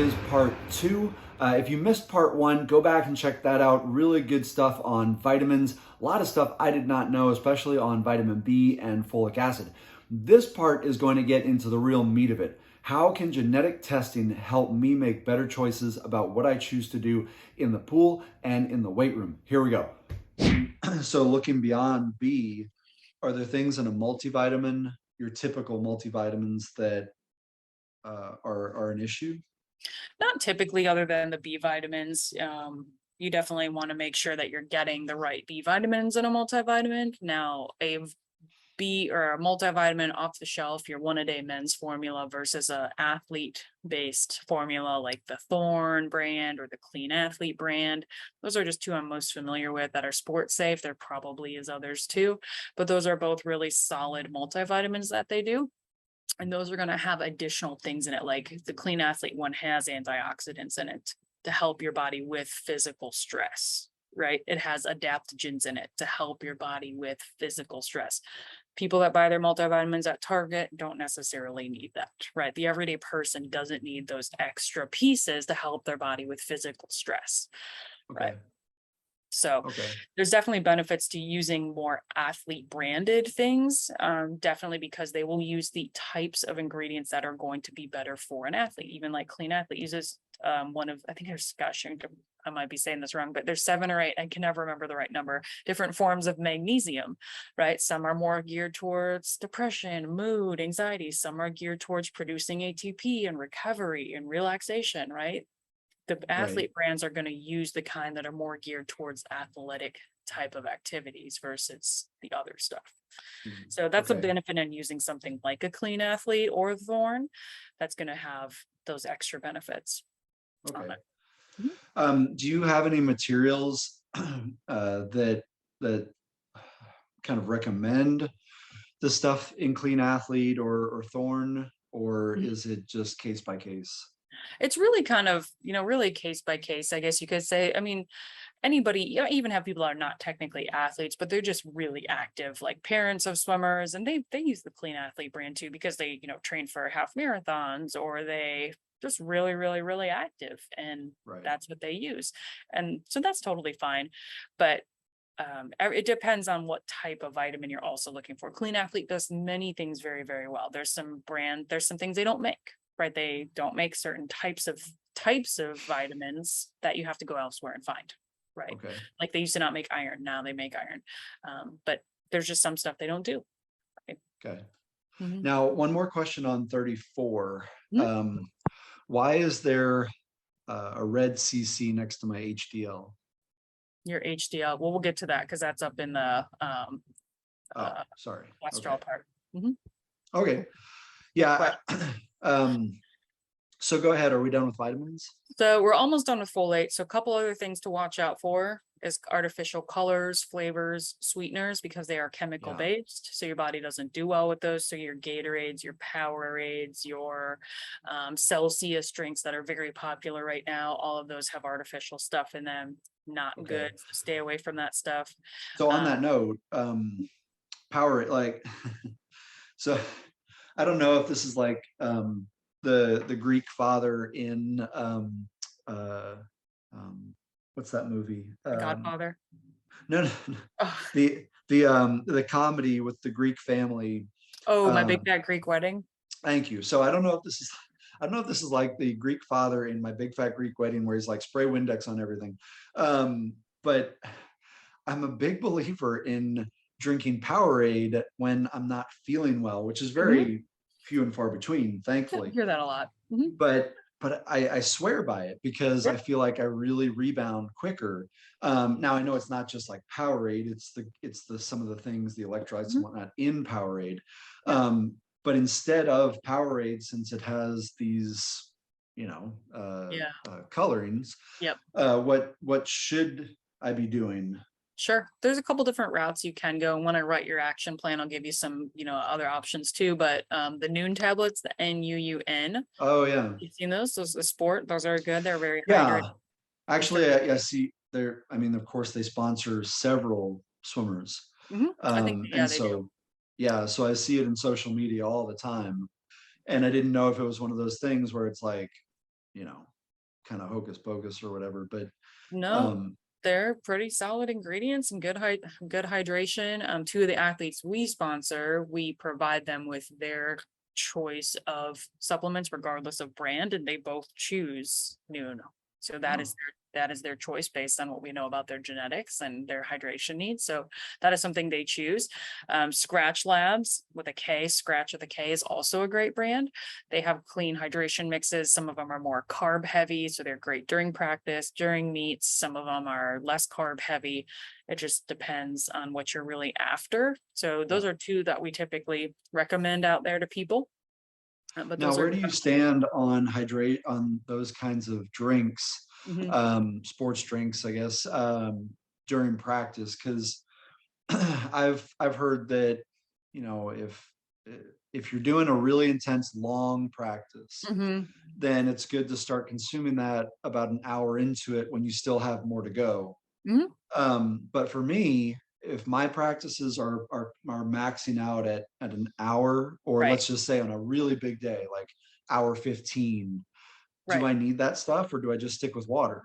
is part two. If you missed part one, go back and check that out. Really good stuff on vitamins. A lot of stuff I did not know, especially on vitamin B and folic acid. This part is going to get into the real meat of it. How can genetic testing help me make better choices about what I choose to do in the pool and in the weight room? Here we go. So looking beyond B, are there things in a multivitamin, your typical multivitamins, that are an issue? Not typically, other than the B vitamins. You definitely want to make sure that you're getting the right B vitamins in a multivitamin. Now, a B or a multivitamin off the shelf, your 1-a-day men's formula versus a athlete based formula like the Thorne brand or the Clean Athlete brand. Those are just two I'm most familiar with that are sports safe. There probably is others too, but those are both really solid multivitamins that they do. And those are going to have additional things in it, like the Clean Athlete one has antioxidants in it to help your body with physical stress, right? It has adaptogens in it to help your body with physical stress. People that buy their multivitamins at Target don't necessarily need that, right? The everyday person doesn't need those extra pieces to help their body with physical stress, Okay. right? So Okay. there's definitely benefits to using more athlete branded things, definitely because they will use the types of ingredients that are going to be better for an athlete. Even like Clean Athlete uses one of, I think there's Scotch, I might be saying this wrong, but there's 7 or 8, I can never remember the right number, different forms of magnesium, right? Some are more geared towards depression, mood, anxiety. Some are geared towards producing ATP and recovery and relaxation, right? The Right. athlete brands are going to use the kind that are more geared towards athletic type of activities versus the other stuff. So that's a Okay. benefit in using something like a Clean Athlete or Thorne that's going to have those extra benefits on Okay. it. Mhm. Do you have any materials that kind of recommend the stuff in Clean Athlete or Thorne, or Mhm. is it just case by case? It's really kind of, really case by case, I guess you could say. I mean, anybody, even have people that are not technically athletes, but they're just really active, like parents of swimmers, and they use the Clean Athlete brand too because they, train for half marathons or they just really, really, really active, and Right. that's what they use. And so that's totally fine. But it depends on what type of vitamin you're also looking for. Clean Athlete does many things very, very well. There's some things they don't make, right? They don't make certain types of vitamins that you have to go elsewhere and find, right? Okay. Like they used to not make iron, now they make iron. But there's just some stuff they don't do. Right? Okay. Mhm. Now, one more question on 34. Mhm. Why is there a red CC next to my HDL? Your HDL. Well, we'll get to that because that's up in the Oh, uh, sorry. Okay. cholesterol part. Mhm. Okay. Yeah. But So go ahead. Are we done with vitamins? So we're almost done with folate. So a couple other things to watch out for is artificial colors, flavors, sweeteners, because they are chemical Yeah. based. So your body doesn't do well with those. So your Gatorades, your Powerades, your Celsius drinks that are very popular right now, all of those have artificial stuff in them. Not Okay. good. So stay away from that stuff. So on Um, that note, power, like, so I don't know if this is like the Greek father in uh what's that movie? the Godfather. No, no, no. Oh, The comedy with the Greek family. oh, my Uh big fat Greek wedding. thank you. So I don't know if this is like the Greek father in My Big Fat Greek Wedding where he's like spray Windex on everything. But I'm a big believer in drinking Powerade when I'm not feeling well, which is Mhm. very few and far between, Yeah, I thankfully. hear that a lot. Mhm. But I swear by it because I Yeah. feel like I really rebound quicker. Now I know it's not just like Powerade; it's the some of the things, the electrolytes and Mhm. whatnot in Powerade. Yep. But instead of Powerade, since it has these, Yeah. colorings, Yep. what should I be doing? Sure. There's a couple different routes you can go. And when I write your action plan, I'll give you some, other options too. But the Noon tablets, the NUUN, Oh yeah, you've seen those? Those the sport, those are good. They're very hydrating. yeah. Good for Actually, you. I see there. I mean, of course, they sponsor several swimmers, I think yeah, and they do. so yeah, so I see it in social media all the time, and I didn't know if it was one of those things where it's like, you know, kind of hocus pocus or whatever, but No, um, they're pretty solid ingredients and good hydration. Two of the athletes we sponsor, we provide them with their choice of supplements regardless of brand, and they both choose Noon. So oh, that is their choice based on what we know about their genetics and their hydration needs. So that is something they choose. Scratch Labs with a K, Scratch with a K is also a great brand. They have clean hydration mixes. Some of them are more carb heavy, so they're great during practice, during meets. Some of them are less carb heavy. It just depends on what you're really after. So yeah. those are two that we typically recommend out there to people. But Now, those are where do you stand on hydrate on those kinds of drinks, Mhm. sports drinks, I guess, during practice? Because I've heard that, you know, if you're doing a really intense long practice, Mhm. then it's good to start consuming that about an hour into it when you still have more to go. Mhm. But for me, if my practices are maxing out at an hour, or Right, let's just say on a really big day, like hour 15, do right. I need that stuff or do I just stick with water?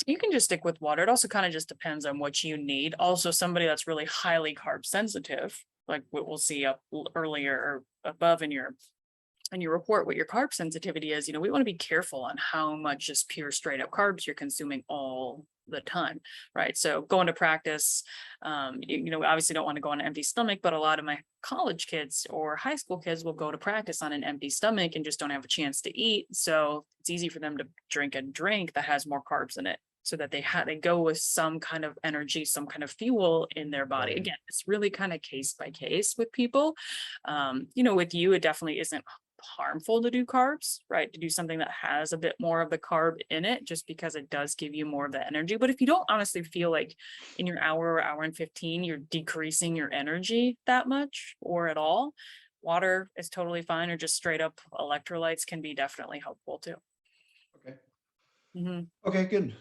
You can just stick with water. It also kind of just depends on what you need. Also, somebody that's really highly carb sensitive, like what we'll see up earlier or above in your report what your carb sensitivity is, we want to be careful on how much just pure straight up carbs you're consuming all the time, right? So going to practice, we obviously don't want to go on an empty stomach, but a lot of my college kids or high school kids will go to practice on an empty stomach and just don't have a chance to eat. So it's easy for them to drink a drink that has more carbs in it, so that they go with some kind of energy, some kind of fuel in their body. Right. Again, it's really kind of case by case with people. With you, it definitely isn't harmful to do carbs, right? To do something that has a bit more of the carb in it, just because it does give you more of the energy. But if you don't honestly feel like in your hour or hour and 15, you're decreasing your energy that much or at all, water is totally fine, or just straight up electrolytes can be definitely helpful too. Okay. Mhm. Okay, good.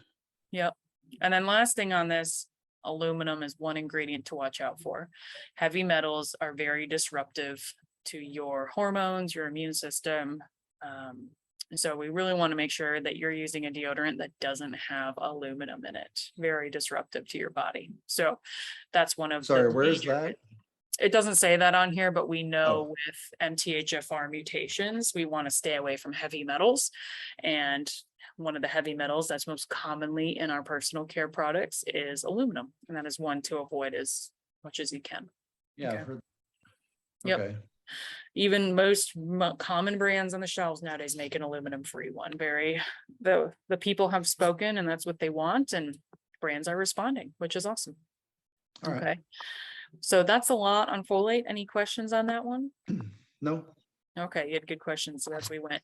Yep. And then last thing on this, aluminum is one ingredient to watch out for. Heavy metals are very disruptive to your hormones, your immune system. And so we really want to make sure that you're using a deodorant that doesn't have aluminum in it. Very disruptive to your body. So that's one of the Sorry, where is major. that? It doesn't say that on here, but we know Oh, with MTHFR mutations, we want to stay away from heavy metals. And one of the heavy metals that's most commonly in our personal care products is aluminum. And that is one to avoid as much as you can. yeah, I've Okay. heard. Yep. Okay. Even most common brands on the shelves nowadays make an aluminum free one. The people have spoken and that's what they want. And brands are responding, which is awesome. All right. Okay. So that's a lot on folate. Any questions on that one? No. Okay, you had good questions. So as we went,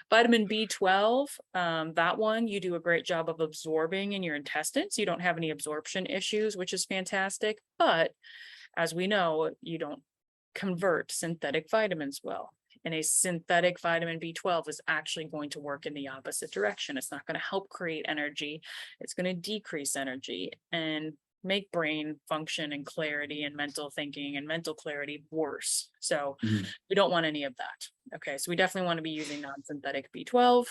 vitamin B12, that one you do a great job of absorbing in your intestines. You don't have any absorption issues, which is fantastic. But as we know, you don't convert synthetic vitamins well. And a synthetic vitamin B12 is actually going to work in the opposite direction. It's not going to help create energy. It's going to decrease energy and make brain function and clarity and mental thinking and mental clarity worse. So Mhm. we don't want any of that. Okay, so we definitely want to be using non-synthetic B12.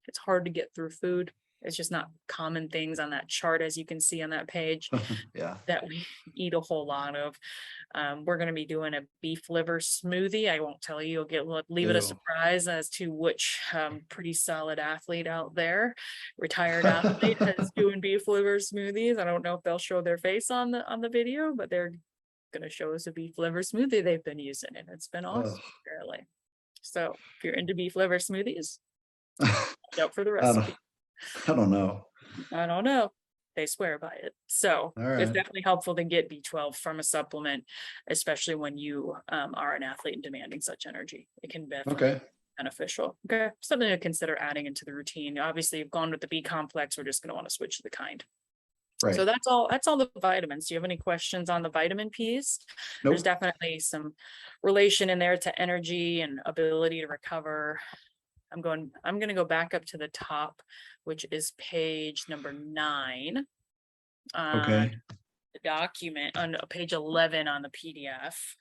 It's hard to get through food. It's just not common things on that chart, as you can see on that page, Yeah. that we eat a whole lot of. We're going to be doing a beef liver smoothie. I won't tell you, leave it a Ew. surprise as to which pretty solid athlete out there, retired athlete, is doing beef liver smoothies. I don't know if they'll show their face on the video, but they're going to show us a beef liver smoothie they've been using, and it's been Ugh. awesome, apparently. So if you're into beef liver smoothies, I look out for the don't, recipe. I don't know. I don't know. They swear by it. So All it's right. definitely helpful to get B12 from a supplement, especially when you are an athlete and demanding such energy. It can definitely Okay. be beneficial. Okay. Something to consider adding into the routine. Obviously, you've gone with the B complex. We're just going to want to switch to the kind. So Right. that's all the vitamins. Do you have any questions on the vitamin piece? There's Nope. definitely some relation in there to energy and ability to recover. I'm going to go back up to the top, which is page number 9 on Okay. the document, on page 11 on the PDF.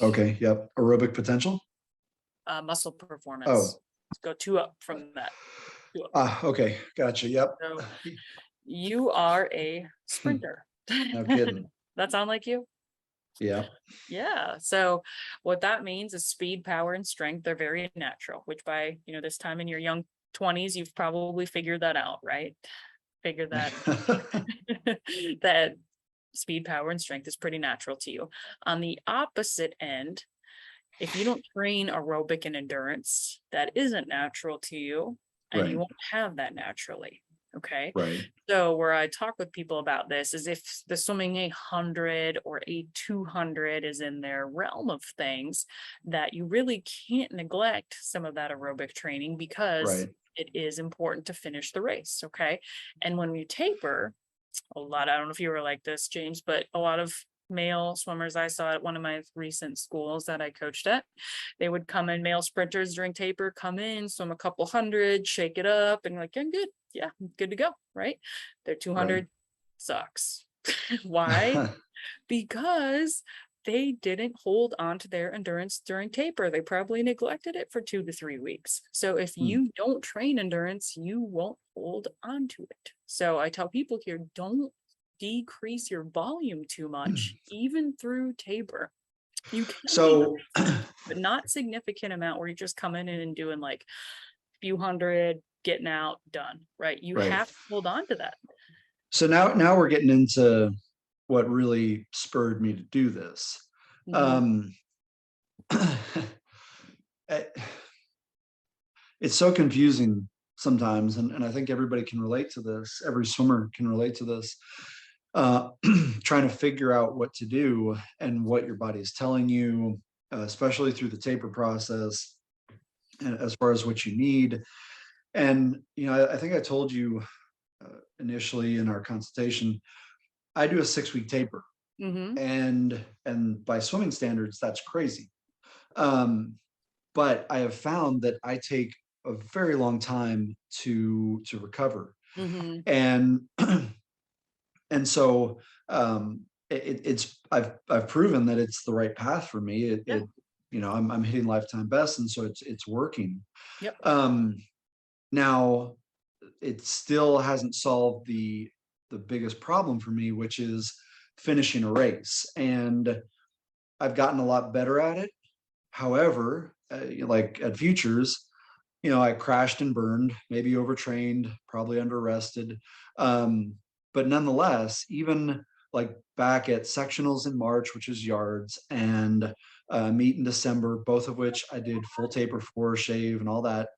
Okay. Yep. Aerobic potential. Muscle performance. Oh, Let's go 2 up from that. Okay, gotcha. Yep. So you are a sprinter. No kidding. That sound like you? Yeah. Yeah. So what that means is speed, power, and strength are very natural, which by, this time in your young 20s, you've probably figured that out, right? Figure that that speed, power, and strength is pretty natural to you. On the opposite end, if you don't train aerobic and endurance, that isn't natural to you, and you Right. won't have that naturally. Okay. Right. So where I talk with people about this is if the swimming 100 or a 200 is in their realm of things, that you really can't neglect some of that aerobic training because Right. it is important to finish the race. Okay. And when we taper, I don't know if you were like this, James, but a lot of male swimmers I saw at one of my recent schools that I coached at, they would come in, male sprinters during taper, come in, swim a couple hundred, shake it up, and like, I'm good. Yeah, I'm good to go. Right. Their Right. 200 sucks. Why? Because they didn't hold on to their endurance during taper. They probably neglected it for 2 to 3 weeks. So if Hmm. you don't train endurance, you won't hold on to it. So I tell people here, don't decrease your volume too much, even through taper. You can So, decrease it, but not significant amount where you're just coming in and doing like a few hundred, getting out, done, right? You right. have to hold on to that. So now we're getting into what really spurred me to do this. Mhm. Um, eh, it's so confusing sometimes, and I think everybody can relate to this. Every swimmer can relate to this. Uh, trying to figure out what to do and what your body is telling you, especially through the taper process, and as far as what you need. And I think I told you initially in our consultation, I do a 6-week taper, Mhm. and by swimming standards, that's crazy. Um, but I have found that I take a very long time to recover, Mhm. and and so it's I've proven that it's the right path for me. Yeah. I'm hitting lifetime best, and so it's working. Yep. Um, Now it still hasn't solved the biggest problem for me, which is finishing a race, and I've gotten a lot better at it. However, like at futures, I crashed and burned, maybe overtrained, probably under rested. Um, but nonetheless, even like back at sectionals in March, which is yards, and meet in December, both of which I did full taper for, shave, and all that.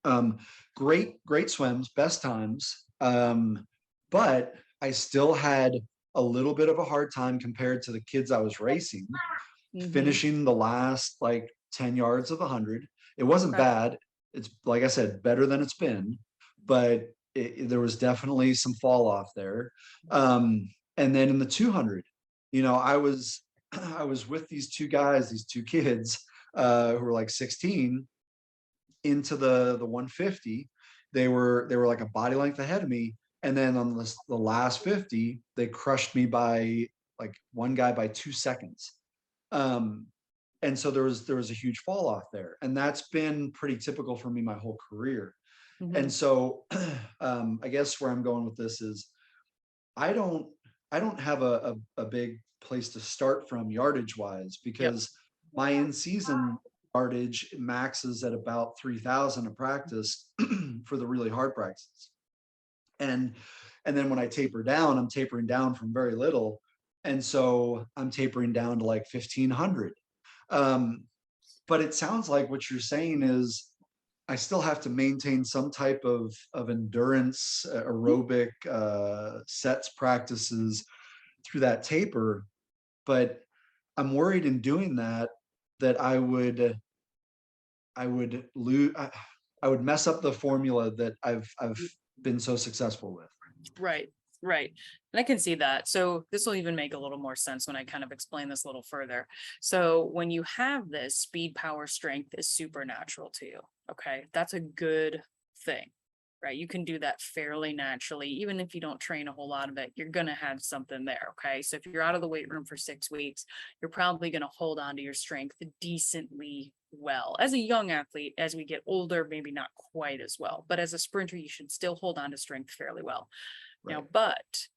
Um, great swims, best times. But I still had a little bit of a hard time compared to the kids I was racing, Mhm. finishing the last like 10 yards of the 100. It wasn't Okay. bad. It's, like I said, better than it's been, but there was definitely some fall off there. And then in the 200, I was I was with these two guys, these two kids who were like 16 into the 150. They were like a body length ahead of me, and then on the last 50, they crushed me by, like, one guy by 2 seconds. um, and so there was a huge fall off there, and that's been pretty typical for me my whole career. And Mhm. so I guess where I'm going with this is I don't I don't have a big place to start from yardage wise, Yep. because my in season yardage maxes at about 3,000 a practice for the really hard practices. And then when I taper down, I'm tapering down from very little. And so I'm tapering down to like 1,500. Um, but it sounds like what you're saying is I still have to maintain some type of endurance, aerobic sets practices through that taper. But I'm worried in doing that that I would lose. I would mess up the formula that I've been so successful with. Right, right. And I can see that. So this will even make a little more sense when I kind of explain this a little further. So when you have this, speed, power, strength is supernatural to you. Okay. That's a good thing. right? You can do that fairly naturally. Even if you don't train a whole lot of it, you're going to have something there. Okay. So if you're out of the weight room for 6 weeks, you're probably going to hold on to your strength decently well. As a young athlete, as we get older, maybe not quite as well, but as a sprinter, you should still hold on to strength fairly well. Right. Now, but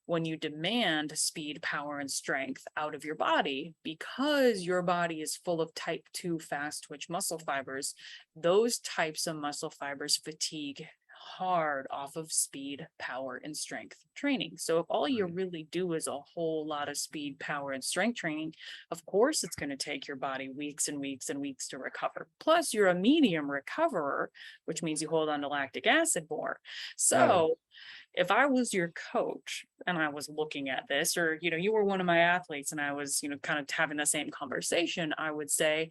when you demand speed, power, and strength out of your body, because your body is full of type 2 fast twitch muscle fibers, those types of muscle fibers fatigue hard off of speed, power, and strength training. So if all you Right. really do is a whole lot of speed, power, and strength training, of course it's going to take your body weeks and weeks and weeks to recover. Plus, you're a medium recoverer, which means you hold on to lactic acid more. So if I was your coach and I was looking at this, or, you were one of my athletes and I was, kind of having the same conversation, I would say,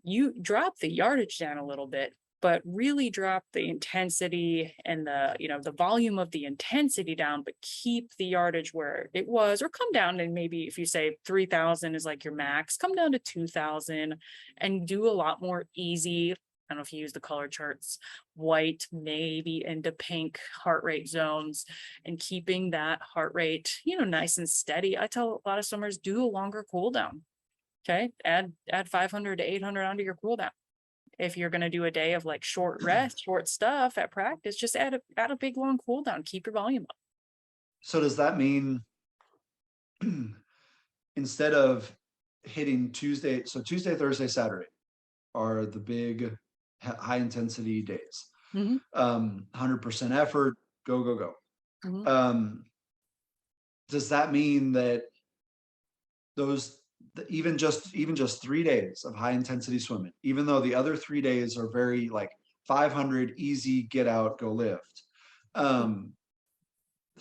you drop the yardage down a little bit, but really drop the intensity and the volume of the intensity down, but keep the yardage where it was, or come down, and maybe if you say 3,000 is like your max, come down to 2,000 and do a lot more easy. I don't know if you use the color charts, white, maybe into pink heart rate zones, and keeping that heart rate, nice and steady. I tell a lot of swimmers, do a longer cool down. Okay. Add 500 to 800 onto your cool down. If you're going to do a day of like short rest, short stuff at practice, just add a big long cool down, keep your volume up. So does that mean instead of hitting Tuesday, so Tuesday, Thursday, Saturday are the big high intensity days. 100% effort, go. Does that mean that those even just 3 days of high intensity swimming, even though the other 3 days are very like 500 easy, get out, go lift,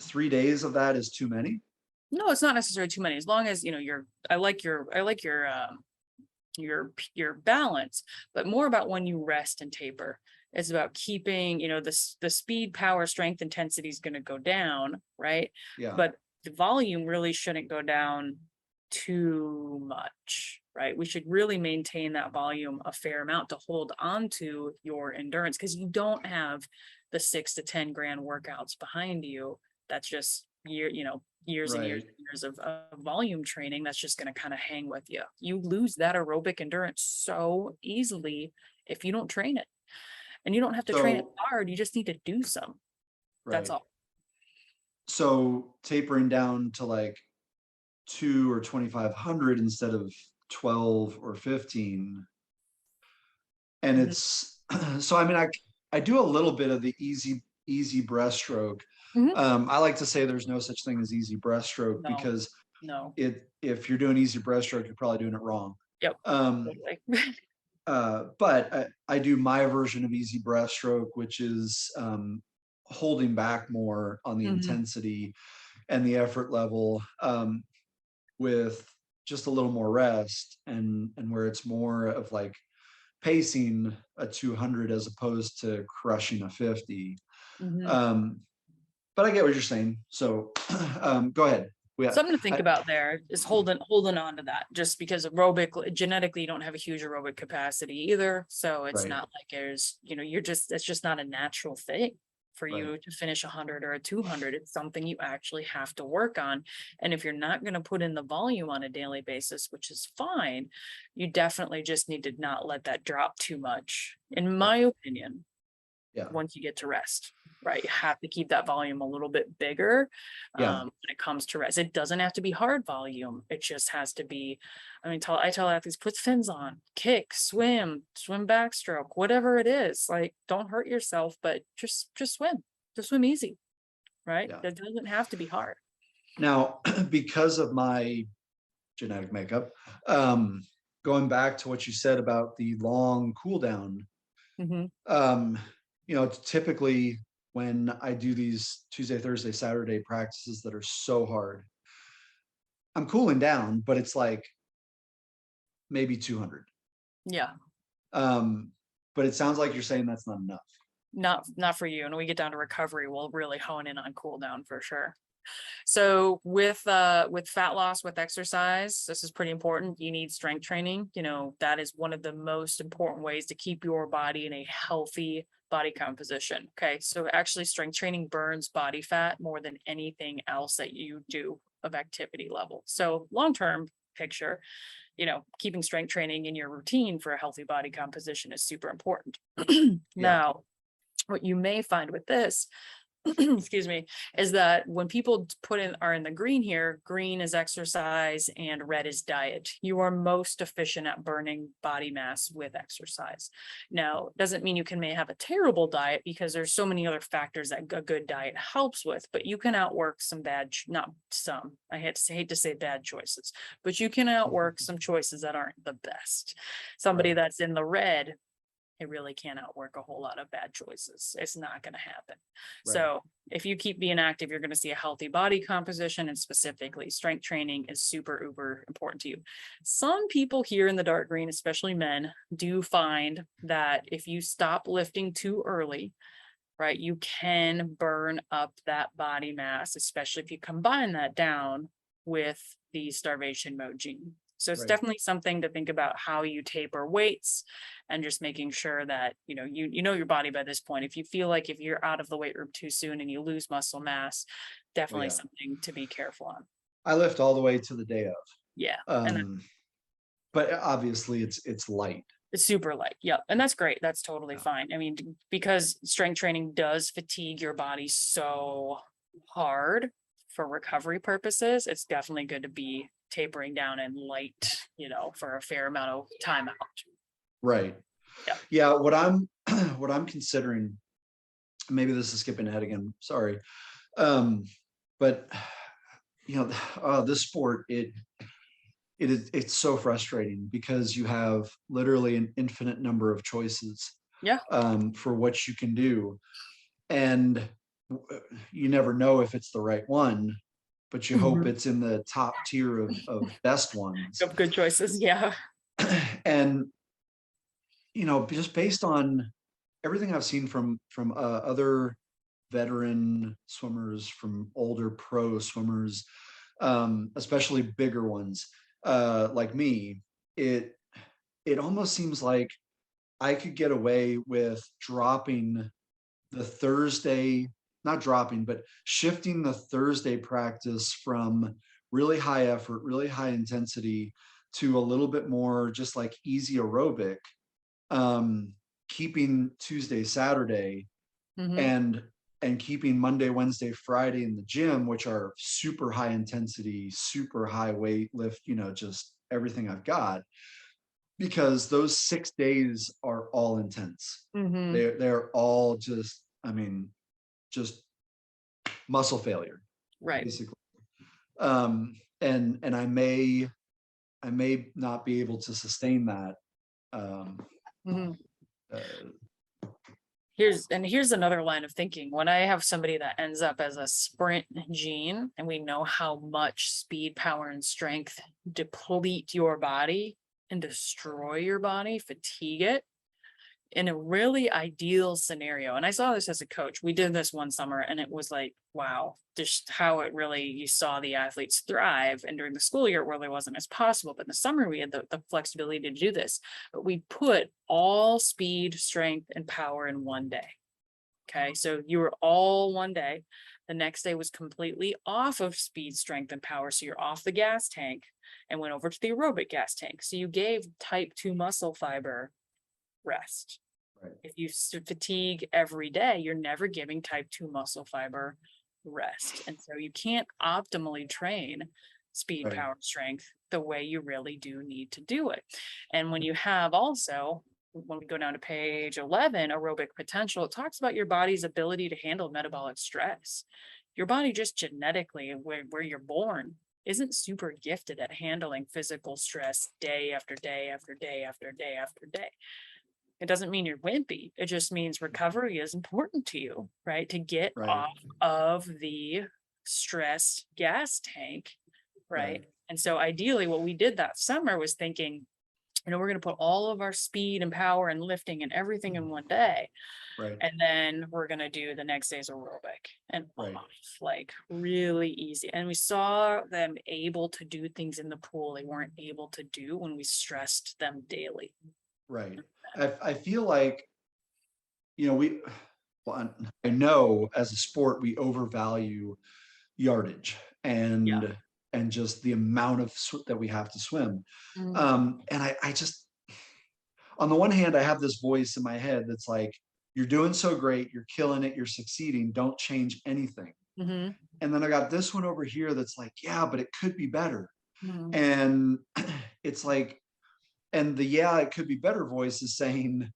3 days of that is too many? No, it's not necessarily too many. As long as I like your balance, but more about when you rest and taper. It's about keeping, the speed, power, strength, intensity is going to go down, right? Yeah. But the volume really shouldn't go down too much, right? We should really maintain that volume a fair amount to hold on to your endurance, because you don't have the 6 to 10 grand workouts behind you. That's just years and years and years of volume training. That's just going to kind of hang with you. You lose that aerobic endurance so easily if you don't train it. And you don't have to train it hard. You just need to do some. That's all. So tapering down to like 2 or 2,500 instead of 12 or 15. And it's, so I mean, I do a little bit of the easy breaststroke. I like to say there's no such thing as easy breaststroke, because if you're doing easy breaststroke, you're probably doing it wrong. Yep. But I do my version of easy breaststroke, which is holding back more on the intensity and the effort level, with just a little more rest, and where it's more of like pacing a 200 as opposed to crushing a 50. But I get what you're saying. So go ahead. Something to think about there is holding on to that, just because genetically you don't have a huge aerobic capacity either. So it's not like there's, it's just not a natural thing for you to finish 100 or a 200. It's something you actually have to work on. And if you're not going to put in the volume on a daily basis, which is fine, you definitely just need to not let that drop too much, in my opinion. Once you get to rest, right? You have to keep that volume a little bit bigger when it comes to rest. It doesn't have to be hard volume. It just has to be, I tell athletes, put fins on, kick, swim backstroke, whatever it is. Like, don't hurt yourself, but just swim easy, right? That doesn't have to be hard. Now, because of my genetic makeup, going back to what you said about the long cool down, typically when I do these Tuesday, Thursday, Saturday practices that are so hard, I'm cooling down, but it's like maybe 200. Yeah. But it sounds like you're saying that's not enough. Not for you. And when we get down to recovery, we'll really hone in on cool down for sure. So with fat loss, with exercise, this is pretty important. You need strength training. You know, that is one of the most important ways to keep your body in a healthy body composition. Okay. So actually strength training burns body fat more than anything else that you do of activity level. So long-term picture, you know, keeping strength training in your routine for a healthy body composition is super important. Yeah. Now, what you may find with this, excuse me, is that when people are in the green here, green is exercise and red is diet. You are most efficient at burning body mass with exercise. Now, doesn't mean you may have a terrible diet, because there's so many other factors that a good diet helps with, but you can outwork some not some, I hate to say bad choices, but you can outwork some choices that aren't the best. Somebody Right. that's in the red, it really can't outwork a whole lot of bad choices. It's not going to happen. Right. So if you keep being active, you're going to see a healthy body composition, and specifically strength training is super uber important to you. Some people here in the dark green, especially men, do find that if you stop lifting too early, right, you can burn up that body mass, especially if you combine that down with the starvation mode gene. So it's Right. definitely something to think about, how you taper weights, and just making sure that, you know your body by this point. If you feel like if you're out of the weight room too soon and you lose muscle mass, Oh, definitely yeah. something to be careful on. I lift all the way to the day of. Yeah. And But obviously it's light. it's super light. Yeah. And that's great. That's totally Yeah. fine. I mean, because strength training does fatigue your body so hard for recovery purposes, it's definitely good to be tapering down and light, you know, for a fair amount of time out. Right. Yeah. Yeah. What I'm what I'm considering, maybe this is skipping ahead again, sorry. But you know, this sport, it's so frustrating because you have literally an infinite number of choices Yeah. for what you can do, and you never know if it's the right one, but you hope Mhm. it's in the top tier of best ones. Good choices. Yeah. And you know, just based on everything I've seen from other veteran swimmers, from older pro swimmers, especially bigger ones, like me, it it almost seems like I could get away with dropping the Thursday, not dropping, but shifting the Thursday practice from really high effort, really high intensity to a little bit more just like easy aerobic, keeping Tuesday, Saturday, Hmm. and keeping Monday, Wednesday, Friday in the gym, which are super high intensity, super high weight lift, you know, just everything I've got, because those 6 days are all intense. Hmm. They're all just, I mean, just muscle failure, Right. basically. And I may not be able to sustain that. Um, Hmm. uh, Here's another line of thinking. When I have somebody that ends up as a sprint gene, and we know how much speed, power, and strength deplete your body and destroy your body, fatigue it, in a really ideal scenario. And I saw this as a coach. We did this one summer, and it was like, wow, just how it really, you saw the athletes thrive. And during the school year, it really wasn't as possible. But in the summer, we had the flexibility to do this. But we put all speed, strength, and power in one day. Okay. So you were all one day. The next day was completely off of speed, strength, and power. So you're off the gas tank and went over to the aerobic gas tank. So you gave type 2 muscle fiber rest. right, If you fatigue every day, you're never giving type 2 muscle fiber rest. And so you can't optimally train speed, right, power, strength the way you really do need to do it. And when you have also, when we go down to page 11, aerobic potential, it talks about your body's ability to handle metabolic stress. Your body just genetically, where you're born, isn't super gifted at handling physical stress day after day after day after day after day. It doesn't mean you're wimpy. It just means recovery is important to you, right? To get right, off of the stress gas tank, right? right, And so ideally what we did that summer was thinking, we're going to put all of our speed and power and lifting and everything in one day. Right. And then we're going to do the next day's aerobic and Right. off, like really easy. And we saw them able to do things in the pool they weren't able to do when we stressed them daily. Right. I feel like, well, I know as a sport, we overvalue yardage Yeah. and just the amount of that we have to swim. And I just, on the one hand, I have this voice in my head that's like, you're doing so great, you're killing it, you're succeeding, don't change anything. Mm-hmm. And then I got this one over here that's like, yeah, but it could be better. Mm-hmm. And it's like, and the yeah, it could be better voice is saying,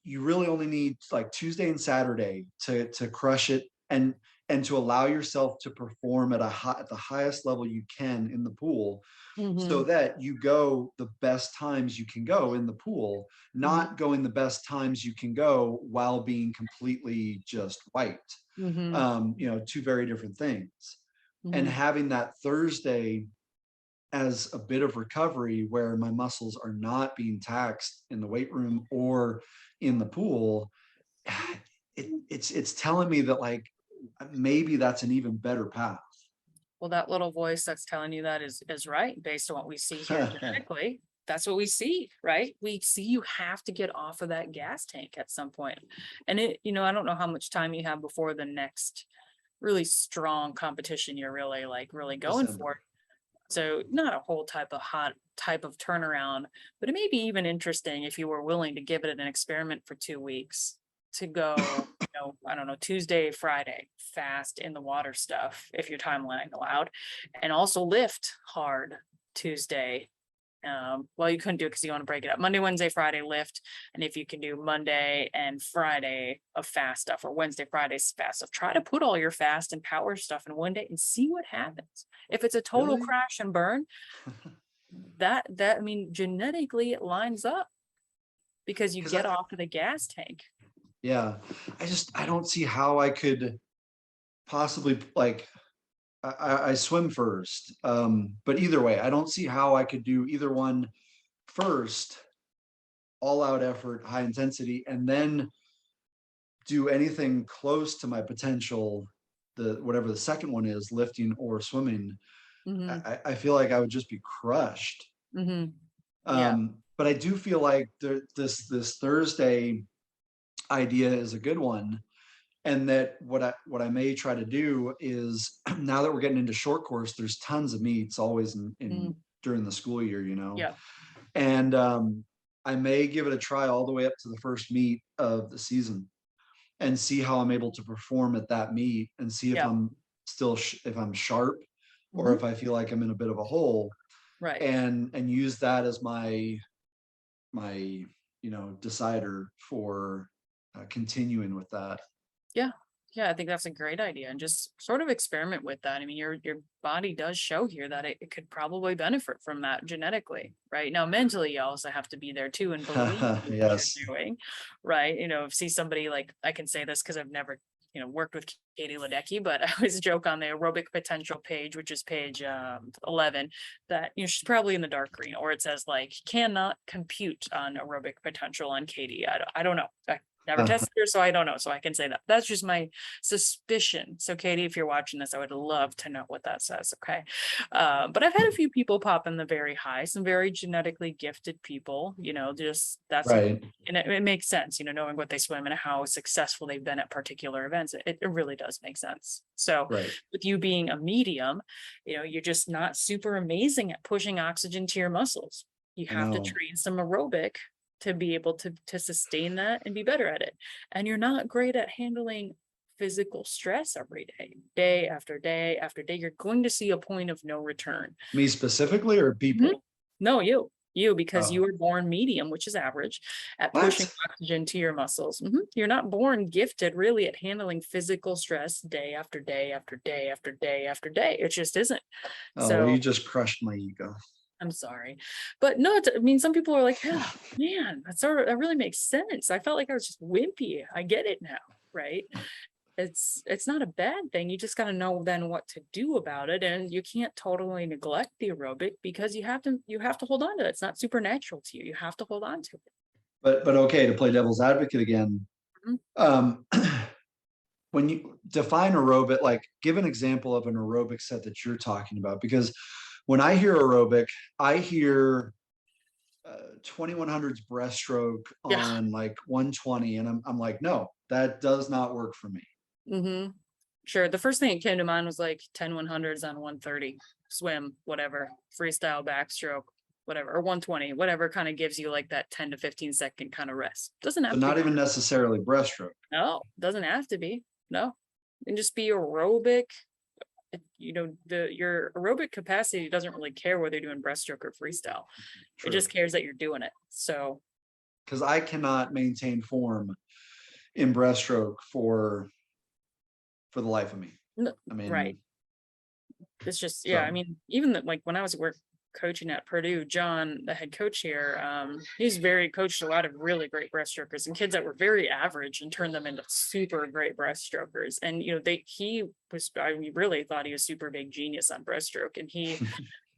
you really only need like Tuesday and Saturday to crush it and to allow yourself to perform at at the highest level you can in the pool, so that you go the best times you can go in the pool, not going the best times you can go while being completely just wiped. Two very different things. And having that Thursday as a bit of recovery where my muscles are not being taxed in the weight room or in the pool, it's telling me that like maybe that's an even better path. Well, that little voice that's telling you that is right based on what we see here genetically. That's what we see, right? We see you have to get off of that gas tank at some point. And I don't know how much time you have before the next really strong competition you're really going December. for. So not a whole type of turnaround, but it may be even interesting if you were willing to give it an experiment for 2 weeks to go, I don't know, Tuesday, Friday, fast in the water stuff, if your timeline allowed, and also lift hard Tuesday. Well, you couldn't do it because you want to break it up. Monday, Wednesday, Friday lift. And if you can do Monday and Friday of fast stuff, or Wednesday, Friday's fast stuff, try to put all your fast and power stuff in one day and see what happens. If it's a total Really? crash and burn, that I mean, genetically it lines up because you get off of the gas tank. Yeah. I don't see how I could possibly like, I swim first. But either way, I don't see how I could do either one first, all out effort, high intensity, and then do anything close to my potential, whatever the second one is, lifting or swimming. I feel like I would just be crushed. Yeah. But I do feel like this Thursday idea is a good one. And that what I may try to do is, now that we're getting into short course, there's tons of meets always in during the school year, Yeah. And I may give it a try all the way up to the first meet of the season and see how I'm able to perform at that meet, and see if I'm still if I'm sharp or if I feel like I'm in a bit of a hole, Right. and use that as my decider for continuing with that. Yeah. I think that's a great idea, and just sort of experiment with that. I mean, your body does show here that it could probably benefit from that genetically, right? Now, mentally, you also have to be there too and believe what Yes. you're doing, right? See somebody like, I can say this because I've never, worked with Katie Ledecky, but I always joke on the aerobic potential page, which is page 11, that she's probably in the dark green, or it says like cannot compute on aerobic potential on Katie. I don't know. I never tested her, so I don't know. So I can say that. That's just my suspicion. So Katie, if you're watching this, I would love to know what that says. Okay. But I've had a few people pop in the very high, some very genetically gifted people, just that's right. And it makes sense, knowing what they swim and how successful they've been at particular events. It really does make sense. So with you being a medium, you're just not super amazing at pushing oxygen to your muscles. You have to train some aerobic to be able to sustain that and be better at it. And you're not great at handling physical stress every day, day after day after day. You're going to see a point of no return. Me specifically, or people? No, you, because you were born medium, which is average, at pushing oxygen to your muscles. You're not born gifted really at handling physical stress day after day after day after day after day. It just isn't. So you just crushed my ego. I'm sorry, but no, I mean, some people are like, oh, man, that really makes sense. I felt like I was just wimpy. I get it now, right? it's not a bad thing. You just got to know then what to do about it, and you can't totally neglect the aerobic because you have to hold on to it. It's not supernatural to you. You have to hold on to it. But okay, to play devil's advocate again, Mhm. um, when you define aerobic, like give an example of an aerobic set that you're talking about, because when I hear aerobic, I hear 2100s breaststroke Yeah. on like 120, and I'm like, no, that does not work for me. Mm-hmm. Sure. The first thing that came to mind was like 10 100s on 130, swim, whatever, freestyle backstroke, whatever, or 120, whatever kind of gives you like that 10 to 15 second kind of rest. Doesn't So have to be not even 100. necessarily breaststroke. No, doesn't have to be. No. And just be aerobic. Your aerobic capacity doesn't really care whether you're doing breaststroke or freestyle. It True. just cares that you're doing it. So Because I cannot maintain form in breaststroke for the life of me. I right. mean, It's just, yeah, I so mean, even like when I was coaching at Purdue, John, the head coach here, he's very coached a lot of really great breaststrokers and kids that were very average and turned them into super great breaststrokers. And I really thought he was super big genius on breaststroke, and he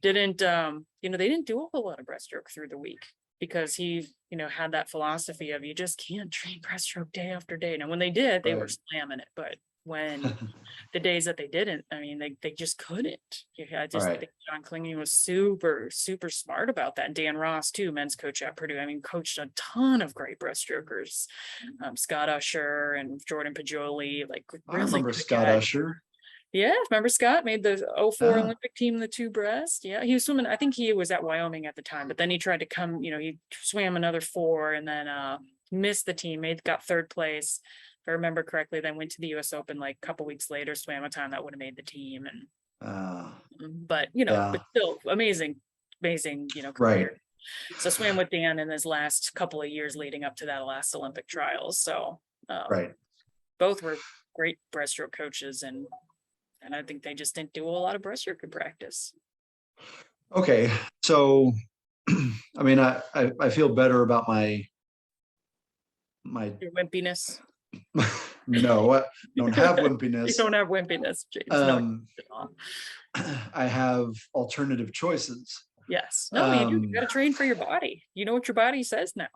didn't, they didn't do a whole lot of breaststroke through the week because he, had that philosophy of you just can't train breaststroke day after day. Now, when they did, they were right. slamming it, but when the days that they didn't, I mean, they just couldn't. I All just right. think John Klinging was super, super smart about that. And Dan Ross, too, men's coach at Purdue. I mean, coached a ton of great breaststrokers, Scott Usher and Jordan Pajoli, like I really remember good Scott guys. Usher. Yeah, remember Scott made the '04 Yeah. Olympic team, the two breast. Yeah, he was swimming. I think he was at Wyoming at the time, but then he tried to come, he swam another four and then missed the team, got third place. If I remember correctly, then went to the US Open like a couple weeks later, swam a time that would have made the team. And Uh, but yeah. but still amazing, amazing, Right. career. So swam with Dan in his last couple of years leading up to that last Olympic trials. So Right. both were great breaststroke coaches, and I think they just didn't do a lot of breaststroke in practice. Okay. So, I mean, I feel better about my Your wimpiness. no, I don't have You wimpiness. don't have wimpiness, James. No, Um, at all. I have alternative choices. Yes. No, you do. You Um, got to train for your body. You know what your body says now,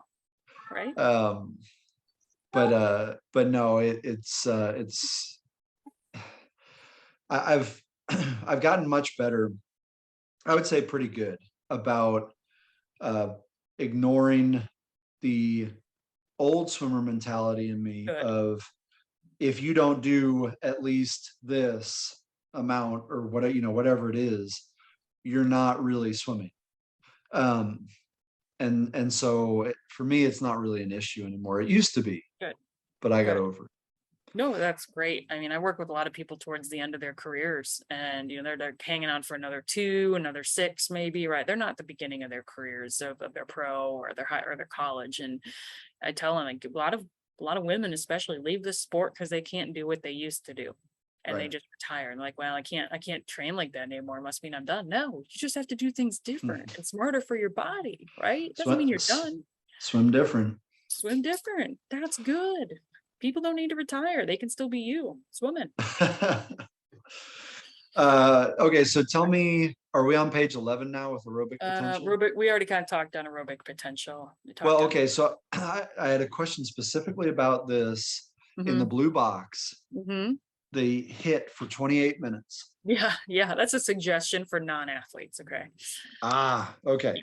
right? um, but no, it's I've I've gotten much better. I would say pretty good about uh, ignoring the old swimmer mentality in me Good. of if you don't do at least this amount or whatever it is, you're not really swimming. Um, and so for me, it's not really an issue anymore. It used to be, Good. but I got Good. over it. No, that's great. I mean, I work with a lot of people towards the end of their careers, and they're hanging on for another 2, another 6, maybe, right? They're not at the beginning of their careers of their pro or their high or their college. And I tell them, like, a lot of women especially leave the sport because they can't do what they used to do. And they Right. just retire and like, well, I can't train like that anymore. Must mean I'm done. No, you just have to do things different and smarter for your body, right? Doesn't Swim, mean you're done. swim different. Swim different. That's good. People don't need to retire. They can still be you swimming. Okay, so tell me, are we on page 11 now with aerobic potential? Aerobic, we already kind of talked on aerobic potential. We Well, talked on. okay, so I had a question specifically about this in the Mm-hmm. blue box, Mm-hmm. the hit for 28 minutes. Yeah, yeah, that's a suggestion for non-athletes. Okay. Ah, okay. Yeah,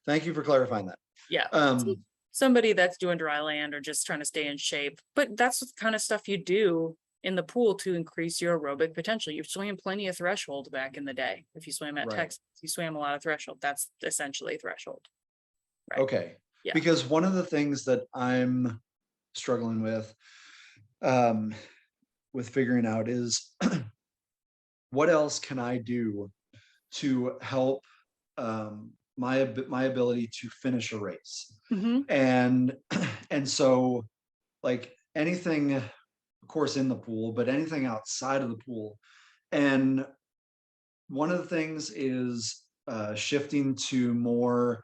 Thank you for clarifying that. yeah. Um, Somebody that's doing dry land or just trying to stay in shape. But that's the kind of stuff you do in the pool to increase your aerobic potential. You swam plenty of threshold back in the day. If you swam at right. Texas, you swam a lot of threshold. That's essentially threshold. Right. Okay. Yeah. Because one of the things that I'm struggling um, with figuring out is what else can I do to help my ability to finish a race? Mm-hmm. And and so like anything, of course, in the pool, but anything outside of the pool. And one of the things is shifting to more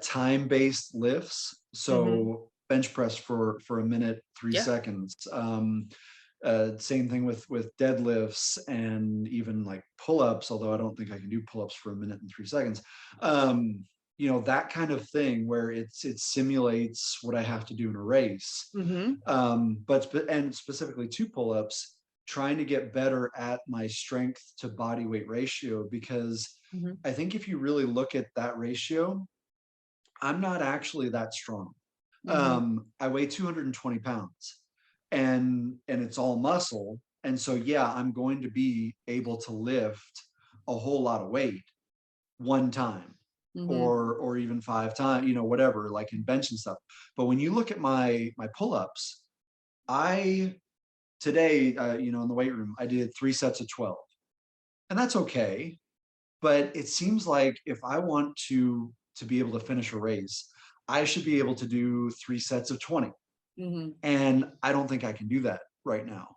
time-based lifts. Mm-hmm. So bench press for a minute, three Yeah. seconds. Same thing with deadlifts and even like pull-ups, although I don't think I can do pull-ups for a minute and 3 seconds. That kind of thing where it simulates what I have to do in a race. Mm-hmm. And specifically to pull-ups, trying to get better at my strength to body weight ratio, because Mm-hmm. I think if you really look at that ratio, I'm not actually that strong. Mm-hmm. I weigh 220 pounds, and it's all muscle. And so, yeah, I'm going to be able to lift a whole lot of weight one time, Mm-hmm. or even 5 times, whatever, like in bench and stuff. But when you look at my pull-ups, I today, in the weight room, I did 3 sets of 12, and that's okay. But it seems like if I want to be able to finish a race, I should be able to do 3 sets of 20. Mm-hmm. And I don't think I can do that right now.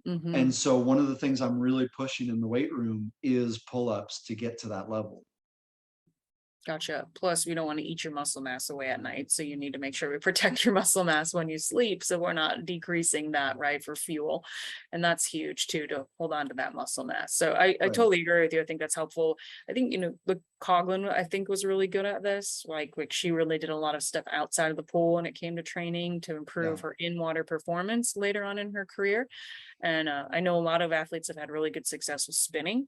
Mm-hmm. And so one of the things I'm really pushing in the weight room is pull-ups to get to that level. Gotcha. Plus, we don't want to eat your muscle mass away at night. So you need to make sure we protect your muscle mass when you sleep. So we're not decreasing that, right, for fuel. And that's huge too, to hold on to that muscle mass. So I Right. totally agree with you. I think that's helpful. I think, the Coughlin, I think, was really good at this. Like she really did a lot of stuff outside of the pool when it came to training to improve Yeah. her in-water performance later on in her career. And I know a lot of athletes have had really good success with spinning,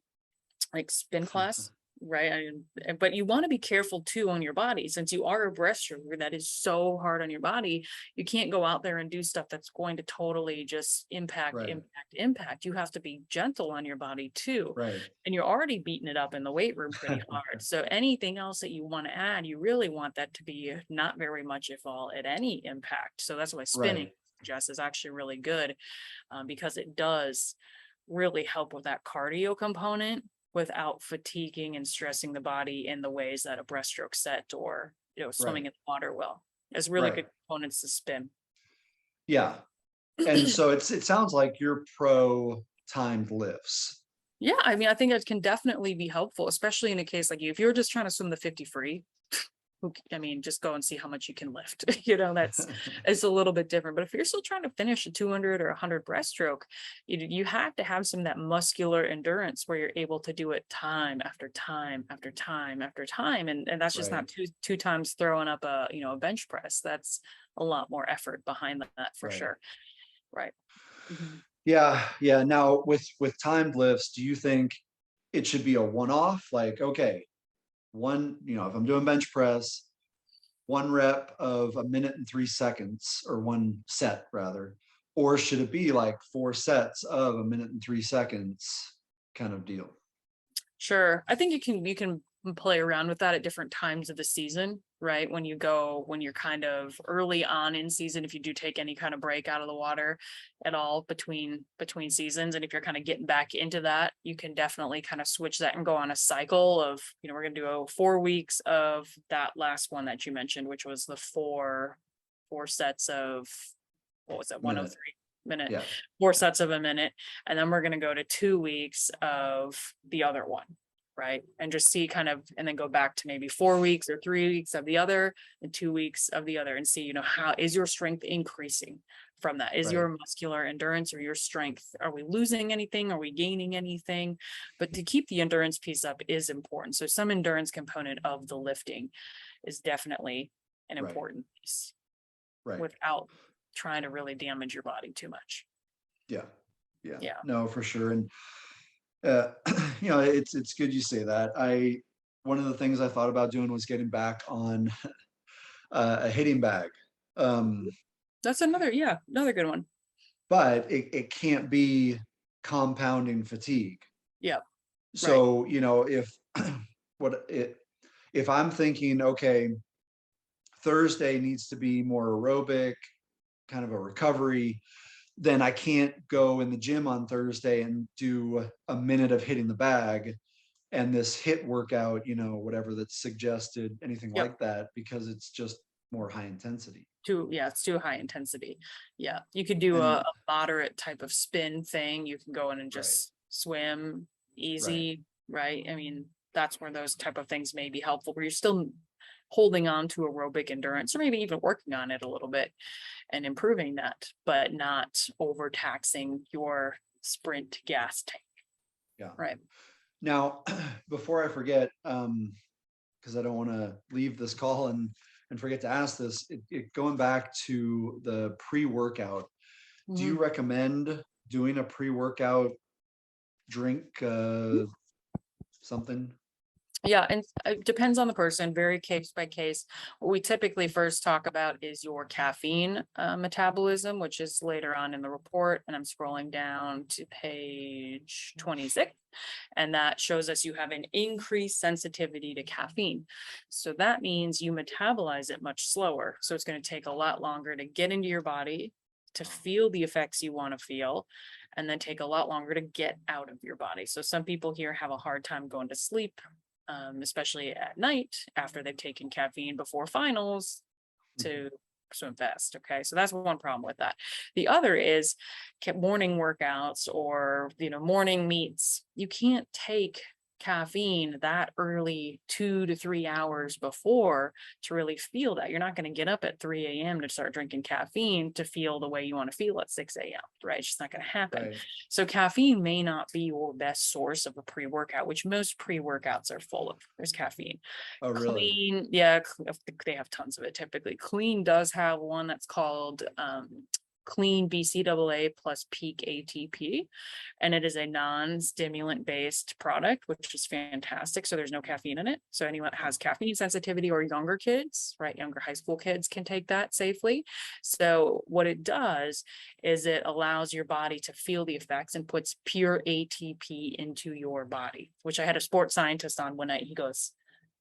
like spin class, right? But you want to be careful too on your body, since you are a breaststroker that is so hard on your body. You can't go out there and do stuff that's going to totally just Right. impact. You have to be gentle on your body too. Right. And you're already beating it up in the weight room pretty hard. So anything else that you want to add, you really want that to be not very much, if all, at any impact. So that's why spinning, Right. Jess, is actually really good, because it does really help with that cardio component without fatiguing and stressing the body in the ways that a breaststroke set or Right. swimming in the water will. There's really Right. good components to spin. Yeah. And so it sounds like you're pro timed lifts. Yeah, I mean, I think it can definitely be helpful, especially in a case like you. If you're just trying to swim the 50 free, just go and see how much you can lift. That's it's a little bit different. But if you're still trying to finish a 200 or 100 breaststroke, you have to have some of that muscular endurance where you're able to do it time after time after time after time, and that's just not Right. two times throwing up a bench press. That's a lot more effort behind that for Right. sure. Right. Mhm. Yeah. Yeah. Now with timed lifts, do you think it should be a one-off? Like, okay, if I'm doing bench press, 1 rep of a minute and 3 seconds, or 1 set rather, or should it be like 4 sets of a minute and 3 seconds kind of deal? Sure. I think you can play around with that at different times of the season, right? When you're kind of early on in season, if you do take any kind of break out of the water at all between seasons, and if you're kind of getting back into that, you can definitely kind of switch that and go on a cycle of, we're going to do 4 weeks of that last one that you mentioned, which was the four sets of, what was that, Minute. 103 minute, Yeah. 4 sets of a minute. And then we're going to go to 2 weeks of the other one, right? And just see and then go back to maybe 4 weeks or 3 weeks of the other and 2 weeks of the other, and see, how is your strength increasing from that? Is Right. your muscular endurance or your strength, are we losing anything? Are we gaining anything? But to keep the endurance piece up is important. So some endurance component of the lifting is definitely an Right. important piece, Right. without trying to really damage your body too much. Yeah. Yeah. Yeah. No, for sure. And uh, it's good you say that. One of the things I thought about doing was getting back on a hitting bag. That's another good one. But it can't be compounding fatigue. Yeah. Right. So, if what it if I'm thinking, okay, Thursday needs to be more aerobic, kind of a recovery, then I can't go in the gym on Thursday and do a minute of hitting the bag and this hit workout, whatever that's suggested, anything Yep. like that, because it's just more high intensity. It's too high intensity. Yeah. You could do a And moderate type of spin thing. You can go in and right, just swim right, easy, right? I mean, that's where those type of things may be helpful, where you're still holding on to aerobic endurance, or maybe even working on it a little bit and improving that, but not overtaxing your sprint gas tank. Yeah. Right. Now, before I forget, because I don't want to leave this call and forget to ask this, going back to the pre-workout, do you recommend doing a pre-workout drink, something? Yeah, and it depends on the person, very case by case. What we typically first talk about is your caffeine metabolism, which is later on in the report. And I'm scrolling down to page 26. And that shows us you have an increased sensitivity to caffeine. So that means you metabolize it much slower. So it's going to take a lot longer to get into your body, to feel the effects you want to feel, and then take a lot longer to get out of your body. So some people here have a hard time going to sleep, especially at night after they've taken caffeine before finals to swim fast. Okay, so that's one problem with that. The other is morning workouts or morning meets. You can't take caffeine that early, 2 to 3 hours before, to really feel that. You're not going to get up at 3 a.m. to start drinking caffeine to feel the way you want to feel at 6 a.m. Right? It's just not going to happen. Right. So caffeine may not be your best source of a pre-workout, which most pre-workouts are full of. There's caffeine. Oh, really? Clean, yeah, they have tons of it typically. Clean does have one that's called Clean BCAA plus peak ATP, and it is a non-stimulant based product, which is fantastic. So there's no caffeine in it. So anyone that has caffeine sensitivity or younger kids, right, younger high school kids can take that safely. So what it does is it allows your body to feel the effects and puts pure ATP into your body, which I had a sports scientist on one night. He goes,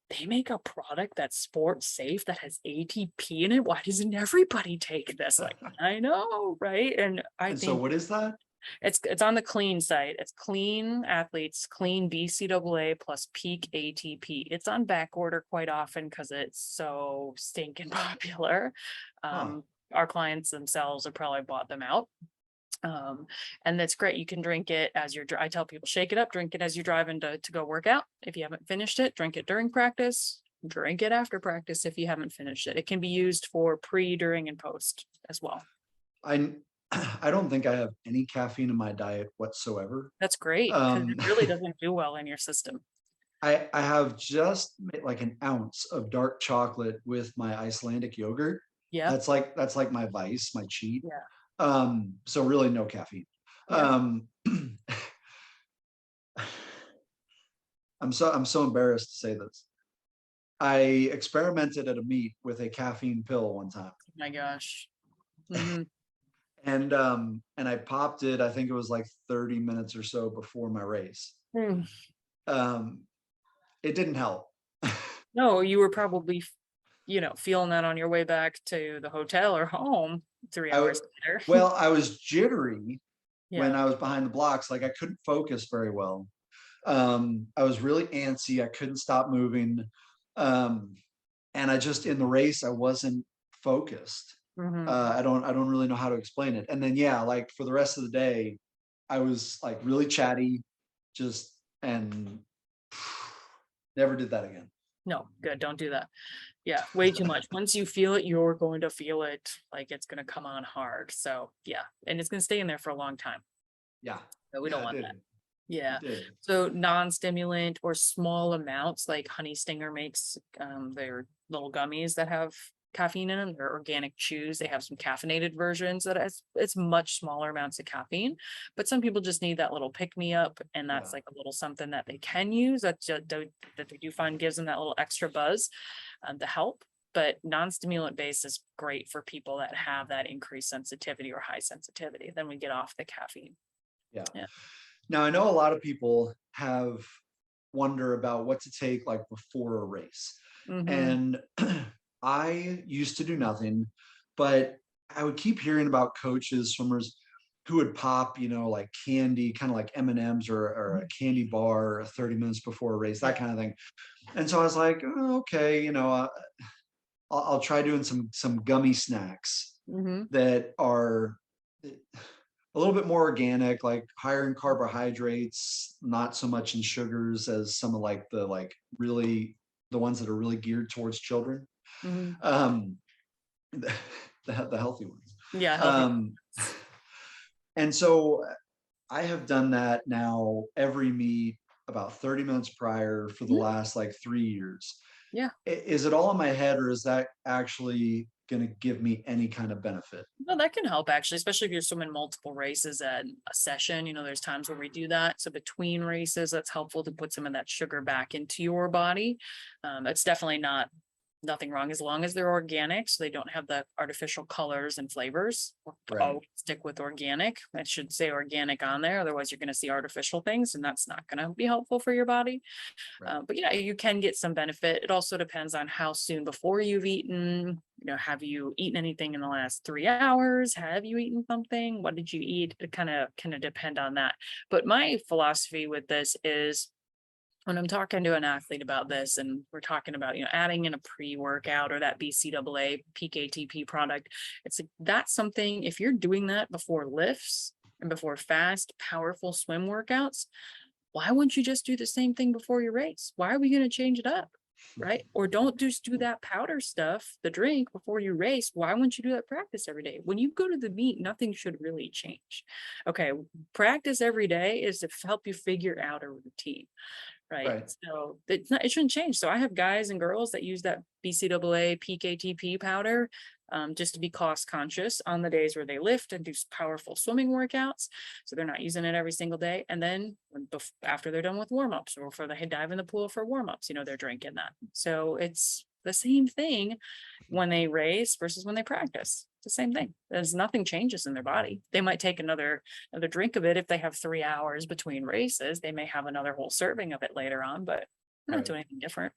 they make a product that's sports safe that has ATP in it. Why doesn't everybody take this? Like, I know, right? And I And so think what is that? it's on the Clean site. It's Clean Athletes, Clean BCAA plus peak ATP. It's on back order quite often because it's so stinking popular. Our clients themselves have probably bought them out. And that's great. You can drink it as you're, I tell people, shake it up, drink it as you're driving to go work out. If you haven't finished it, drink it during practice, drink it after practice if you haven't finished it. It can be used for pre, during, and post as well. I I don't think I have any caffeine in my diet whatsoever. That's great because it really doesn't do well in your system. I have just like an ounce of dark chocolate with my Icelandic yogurt. Yeah. That's like my vice, my cheat. Yeah. So really no caffeine. Yeah. I'm so embarrassed to say this. I experimented at a meet with a caffeine pill one time. Oh my gosh. And I popped it, I think it was like 30 minutes or so before my race. It didn't help. No, you were probably feeling that on your way back to the hotel or home 3 hours later. Well, I was jittery when Yeah. I was behind the blocks. Like I couldn't focus very well. I was really antsy. I couldn't stop moving. And I just, in the race, I wasn't focused. I don't really know how to explain it. And then, yeah, like for the rest of the day, I was like really chatty, and never did that again. No, good. Don't do that. Yeah, way too much. Once you feel it, you're going to feel it like it's going to come on hard. So yeah, and it's going to stay in there for a long time. Yeah. So we don't want that. Yeah. It did. So non-stimulant or small amounts, like Honey Stinger makes their little gummies that have caffeine in them. They're organic chews. They have some caffeinated versions that it's much smaller amounts of caffeine, but some people just need that little pick me up, and that's like a little something that they can use that they do find gives them that little extra buzz to help. But non-stimulant base is great for people that have that increased sensitivity or high sensitivity. Then we get off the caffeine. Yeah. Yeah. Now I know a lot of people have wonder about what to take like before a race. And I used to do nothing, but I would keep hearing about coaches, swimmers who would pop, like candy, kind of like M&Ms or a candy bar 30 minutes before a race, that kind of thing. And so I was like, oh, okay, I'll try doing some gummy snacks that are a little bit more organic, like higher in carbohydrates, not so much in sugars as some of like the really the ones that are really geared towards children, Mhm. um, the, the healthy ones. Yeah, healthy. Um, and so I have done that now every meet about 30 minutes prior for the Mhm. last like 3 years. Yeah. Is it all in my head, or is that actually going to give me any kind of benefit? Well, that can help actually, especially if you're swimming multiple races at a session. There's times where we do that. So between races, that's helpful to put some of that sugar back into your body. It's definitely nothing wrong as long as they're organic, so they don't have the artificial colors and flavors. Right. Always stick with organic. It should say organic on there, otherwise you're going to see artificial things, and that's not going to be helpful for your body. Right. But yeah, you can get some benefit. It also depends on how soon before you've eaten. Have you eaten anything in the last 3 hours? Have you eaten something? What did you eat? It kind of depend on that. But my philosophy with this is, when I'm talking to an athlete about this, and we're talking about, adding in a pre-workout or that BCAA PKTP product, it's like, that's something, if you're doing that before lifts and before fast, powerful swim workouts, why wouldn't you just do the same thing before your race? Why are we going to change it up? Right? Or don't just do that powder stuff, the drink before you race. Why wouldn't you do that practice every day? When you go to the meet, nothing should really change. Okay, practice every day is to help you figure out a routine. Right. Right. So it shouldn't change. So I have guys and girls that use that BCAA PKTP powder, just to be cost conscious on the days where they lift and do powerful swimming workouts. So they're not using it every single day. And then after they're done with warm-ups, or before they dive in the pool for warm-ups, they're drinking that. So it's the same thing when they race versus when they practice. It's the same thing. There's nothing changes in their body. They might take another drink of it if they have 3 hours between races. They may have another whole serving of it later on, but we're not Right. doing anything different.